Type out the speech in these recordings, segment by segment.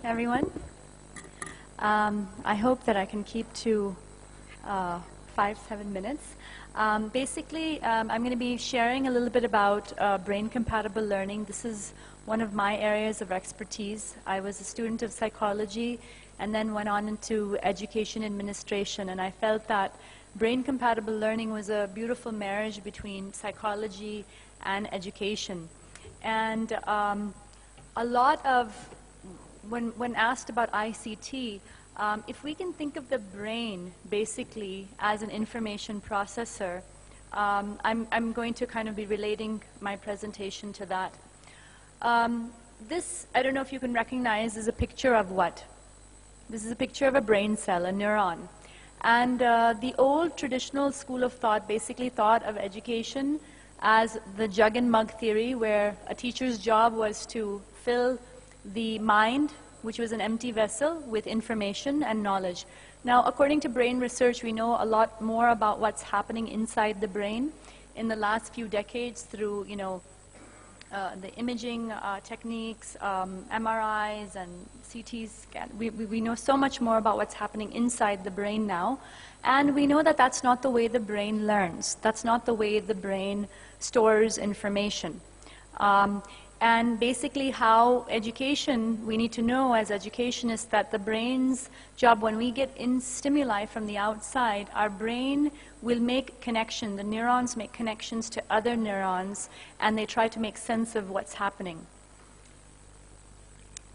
everyone. I hope that I can keep to 5-7 minutes. Basically, I'm going to be sharing a little bit about brain-compatible learning. This is one of my areas of expertise. I was a student of psychology and then went on into education administration, and I felt that brain-compatible learning was a beautiful marriage between psychology and education. And a lot of, when asked about ICT, if we can think of the brain basically as an information processor, I'm going to kind of be relating my presentation to that. This, I don't know if you can recognize, is a picture of what? This is a picture of a brain cell, a neuron. And the old traditional school of thought basically thought of education as the jug and mug theory, where a teacher's job was to fill the mind, which was an empty vessel, with information and knowledge. Now, according to brain research, we know a lot more about what's happening inside the brain in the last few decades through, the imaging techniques, MRIs and CT scan. We know so much more about what's happening inside the brain now. And we know that that's not the way the brain learns. That's not the way the brain stores information. And basically how education, we need to know as educationists that the brain's job, when we get in stimuli from the outside, our brain will make connection. The neurons make connections to other neurons, and they try to make sense of what's happening.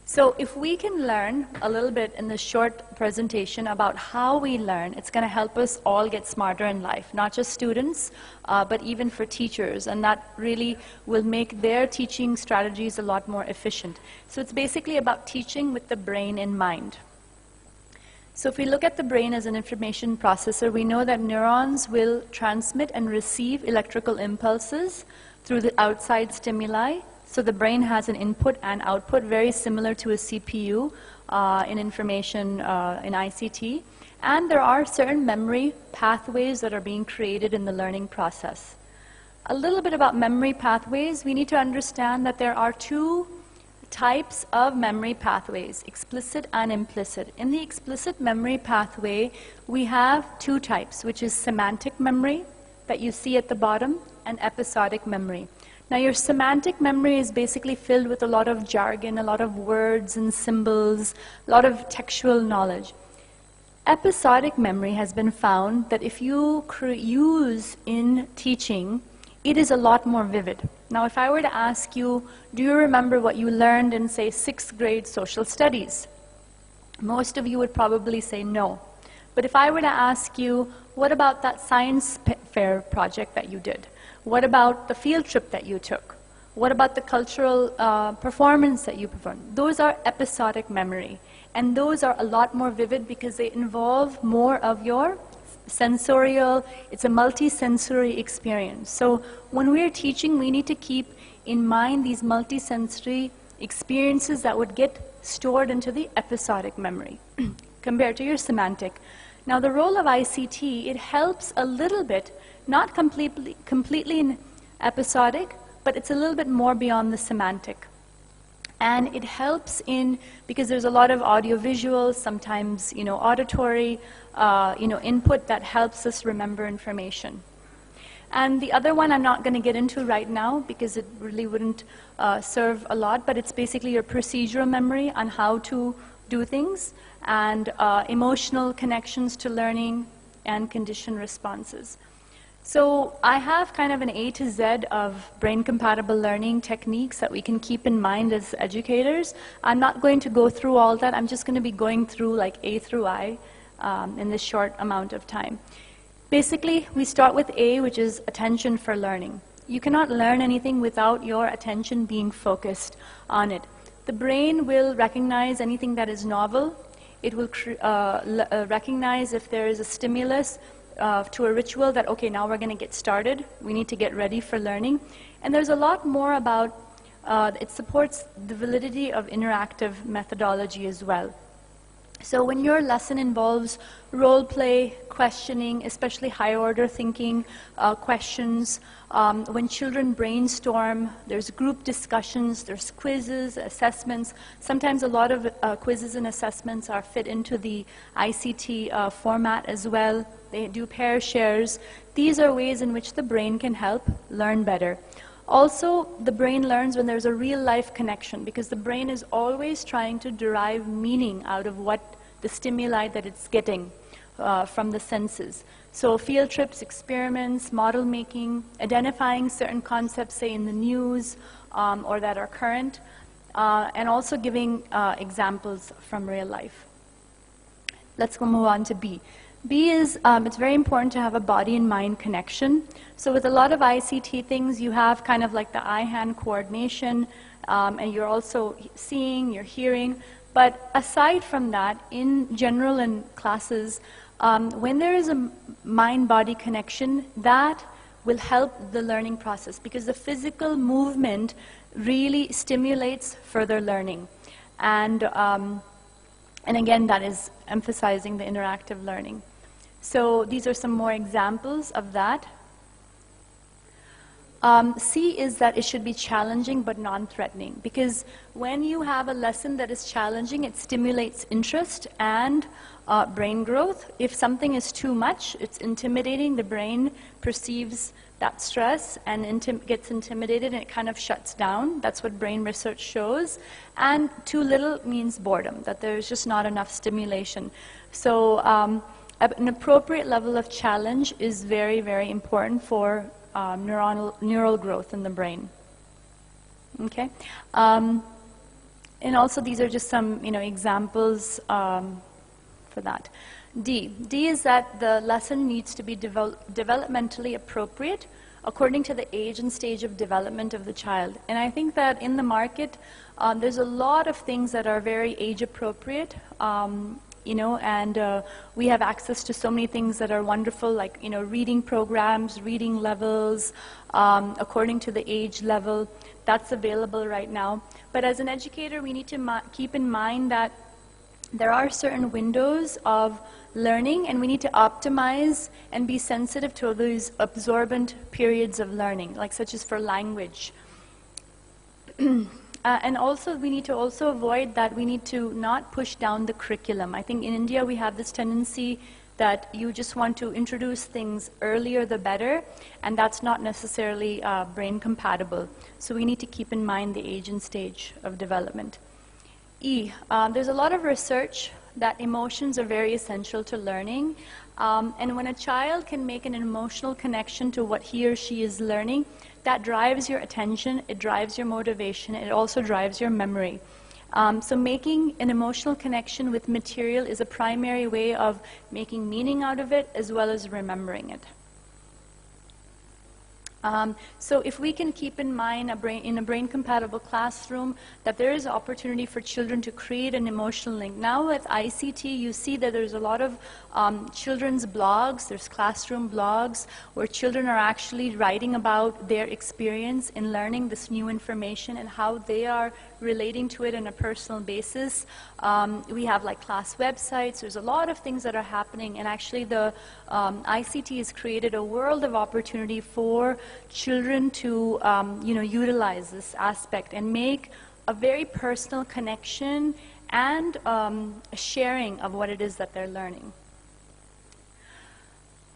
So if we can learn a little bit in this short presentation about how we learn, it's going to help us all get smarter in life, not just students, but even for teachers, and that really will make their teaching strategies a lot more efficient. So it's basically about teaching with the brain in mind. So if we look at the brain as an information processor, we know that neurons will transmit and receive electrical impulses through the outside stimuli. So the brain has an input and output very similar to a CPU in information in ICT. And there are certain memory pathways that are being created in the learning process. A little bit about memory pathways. We need to understand that there are two types of memory pathways, explicit and implicit. In the explicit memory pathway, we have two types, which is semantic memory that you see at the bottom and episodic memory. Now, your semantic memory is basically filled with a lot of jargon, a lot of words and symbols, a lot of textual knowledge. Episodic memory has been found that if you use in teaching, it is a lot more vivid. Now, if I were to ask you, do you remember what you learned in, say, 6th grade social studies? Most of you would probably say no. But if I were to ask you, what about that science fair project that you did? What about the field trip that you took? What about the cultural performance that you performed? Those are episodic memory. And those are a lot more vivid because they involve more of your sensorial, it's a multi-sensory experience. So when we're teaching, we need to keep in mind these multi-sensory experiences that would get stored into the episodic memory compared to your semantic. Now, the role of ICT, it helps a little bit, not completely in episodic, but it's a little bit more beyond the semantic. And it helps in, because there's a lot of audiovisual, sometimes, auditory, input that helps us remember information. And the other one I'm not going to get into right now because it really wouldn't serve a lot, but it's basically your procedural memory on how to do things, and emotional connections to learning and conditioned responses. So I have kind of an A to Z of brain-compatible learning techniques that we can keep in mind as educators. I'm not going to go through all that. I'm just going to be going through like A through I in this short amount of time. Basically, we start with A, which is attention for learning. You cannot learn anything without your attention being focused on it. The brain will recognize anything that is novel. It will recognize if there is a stimulus to a ritual that, okay, now we're going to get started. We need to get ready for learning. And there's a lot more about, it supports the validity of interactive methodology as well. So when your lesson involves role play, questioning, especially higher order thinking, questions, when children brainstorm, there's group discussions, there's quizzes, assessments. Sometimes a lot of quizzes and assessments are fit into the ICT format as well. They do pair shares. These are ways in which the brain can help learn better. Also, the brain learns when there's a real-life connection, because the brain is always trying to derive meaning out of what the stimuli that it's getting from the senses. So field trips, experiments, model making, identifying certain concepts, say in the news or that are current, and also giving examples from real life. Let's go move on to B. B is, it's very important to have a body and mind connection. So with a lot of ICT things, you have kind of like the eye-hand coordination, and you're also seeing, you're hearing. But aside from that, in general in classes, when there is a mind-body connection, that will help the learning process, because the physical movement really stimulates further learning. And again, that is emphasizing the interactive learning. So these are some more examples of that. C is that it should be challenging but non-threatening, because when you have a lesson that is challenging, it stimulates interest and brain growth. If something is too much, it's intimidating, the brain perceives that stress and gets intimidated, and it kind of shuts down. That's what brain research shows. And too little means boredom, that there's just not enough stimulation. So an appropriate level of challenge is very, very important for neural growth in the brain. Okay, and also these are just some examples for that. D is that the lesson needs to be developmentally appropriate according to the age and stage of development of the child. And I think that in the market, there's a lot of things that are very age appropriate. And we have access to so many things that are wonderful, like, reading programs, reading levels, according to the age level. That's available right now. But as an educator, we need to keep in mind that there are certain windows of learning, and we need to optimize and be sensitive to those absorbent periods of learning, like such as for language. And also, we need to also avoid that we need to not push down the curriculum. I think in India we have this tendency that you just want to introduce things earlier the better, and that's not necessarily brain compatible. So we need to keep in mind the age and stage of development. E, there's a lot of research that emotions are very essential to learning. And when a child can make an emotional connection to what he or she is learning, that drives your attention, it drives your motivation, it also drives your memory. So making an emotional connection with material is a primary way of making meaning out of it, as well as remembering it. So if we can keep in mind in a brain-compatible classroom that there is opportunity for children to create an emotional link. Now with ICT, you see that there's a lot of children's blogs, there's classroom blogs, where children are actually writing about their experience in learning this new information and how they are relating to it on a personal basis. We have like class websites. There's a lot of things that are happening, and actually the ICT has created a world of opportunity for children to utilize this aspect and make a very personal connection and a sharing of what it is that they're learning.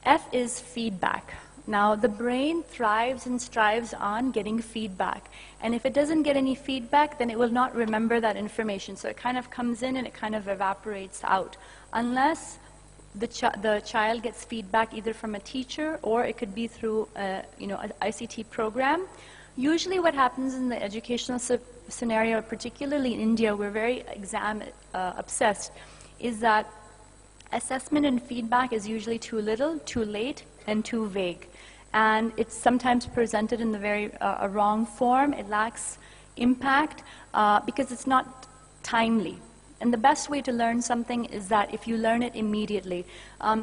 F is feedback. Now, the brain thrives and strives on getting feedback. And if it doesn't get any feedback, then it will not remember that information. So it kind of comes in and it kind of evaporates out. Unless the child gets feedback either from a teacher, or it could be through an ICT program. Usually what happens in the educational scenario, particularly in India, we're very exam obsessed, is that assessment and feedback is usually too little, too late, and too vague. And it's sometimes presented in the very wrong form. It lacks impact because it's not timely. And the best way to learn something is that if you learn it immediately.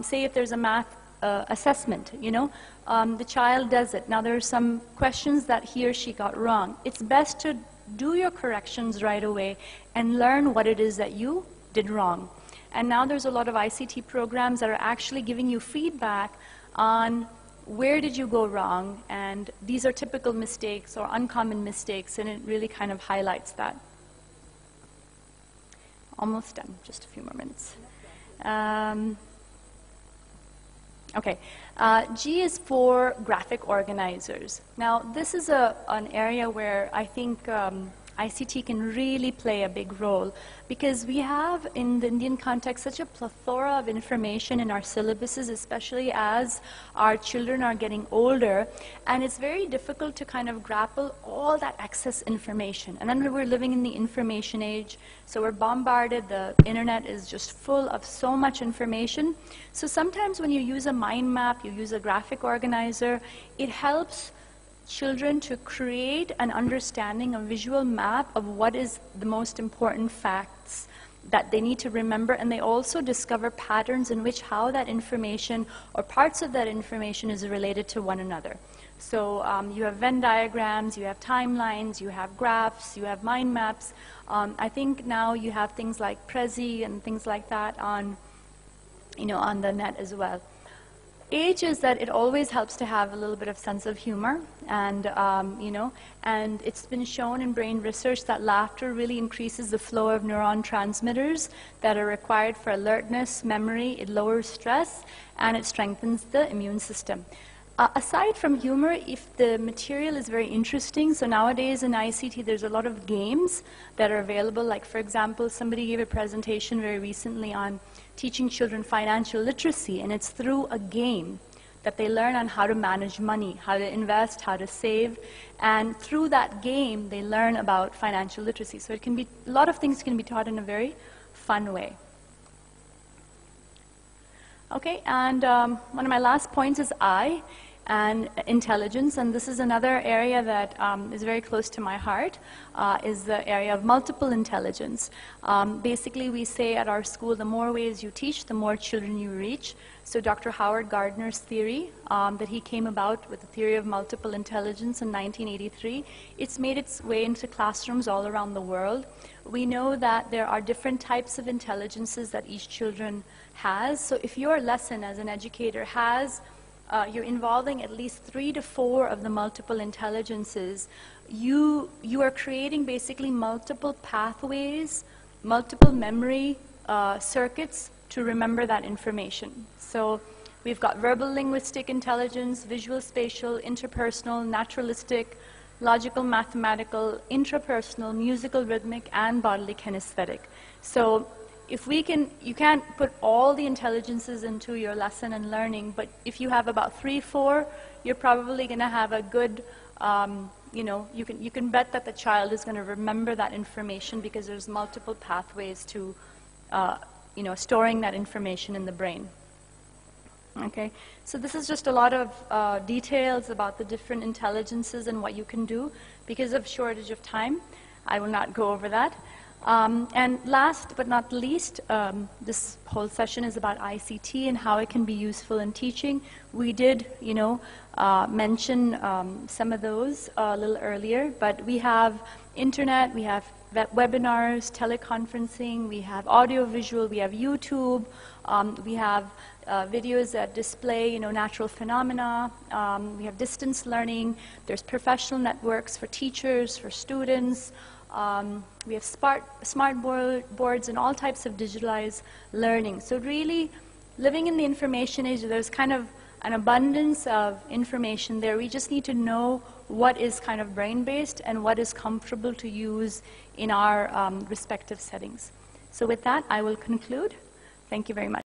Say if there's a math assessment, the child does it. Now there are some questions that he or she got wrong. It's best to do your corrections right away and learn what it is that you did wrong. And now there's a lot of ICT programs that are actually giving you feedback on where did you go wrong, and these are typical mistakes or uncommon mistakes, and it really kind of highlights that. Almost done, just a few more minutes. Okay, G is for graphic organizers. Now, this is an area where I think ICT can really play a big role, because we have, in the Indian context, such a plethora of information in our syllabuses, especially as our children are getting older, and it's very difficult to kind of grapple all that excess information. And then we're living in the information age, so we're bombarded. The internet is just full of so much information. So sometimes when you use a mind map, you use a graphic organizer, it helps children to create an understanding, a visual map of what is the most important facts that they need to remember, and they also discover patterns in which how that information or parts of that information is related to one another. So you have Venn diagrams, you have timelines, you have graphs, you have mind maps. I think now you have things like Prezi and things like that on, on the net as well. Age is that it always helps to have a little bit of sense of humor, and and it's been shown in brain research that laughter really increases the flow of neuron transmitters that are required for alertness, memory. It lowers stress, and it strengthens the immune system. Aside from humor, if the material is very interesting, so nowadays in ICT there's a lot of games that are available. Like, for example, somebody gave a presentation very recently on teaching children financial literacy, and it's through a game that they learn on how to manage money, how to invest, how to save, and through that game they learn about financial literacy. So it can be, a lot of things can be taught in a very fun way. Okay, and one of my last points is I, and intelligence, and this is another area that is very close to my heart, is the area of multiple intelligence. Basically, we say at our school, the more ways you teach, the more children you reach. So Dr. Howard Gardner's theory that he came about with the theory of multiple intelligence in 1983, it's made its way into classrooms all around the world. We know that there are different types of intelligences that each children has. So if your lesson as an educator has you're involving at least 3 to 4 of the multiple intelligences, you are creating basically multiple pathways, multiple memory circuits to remember that information. So we've got verbal linguistic intelligence, visual spatial, interpersonal, naturalistic, logical mathematical, intrapersonal, musical rhythmic, and bodily kinesthetic. So if we can, you can't put all the intelligences into your lesson and learning, but if you have about 3, 4, you're probably going to have a good, you can bet that the child is going to remember that information because there's multiple pathways to, storing that information in the brain. Okay, so this is just a lot of details about the different intelligences and what you can do. Because of shortage of time, I will not go over that. And last but not least, this whole session is about ICT and how it can be useful in teaching. We did, mention some of those a little earlier, but we have internet, we have webinars, teleconferencing, we have audio-visual, we have YouTube, we have videos that display, natural phenomena, we have distance learning, there's professional networks for teachers, for students, we have smart boards and all types of digitalized learning. So really, living in the information age, there's kind of an abundance of information there. We just need to know what is kind of brain-based and what is comfortable to use in our respective settings. So with that, I will conclude. Thank you very much.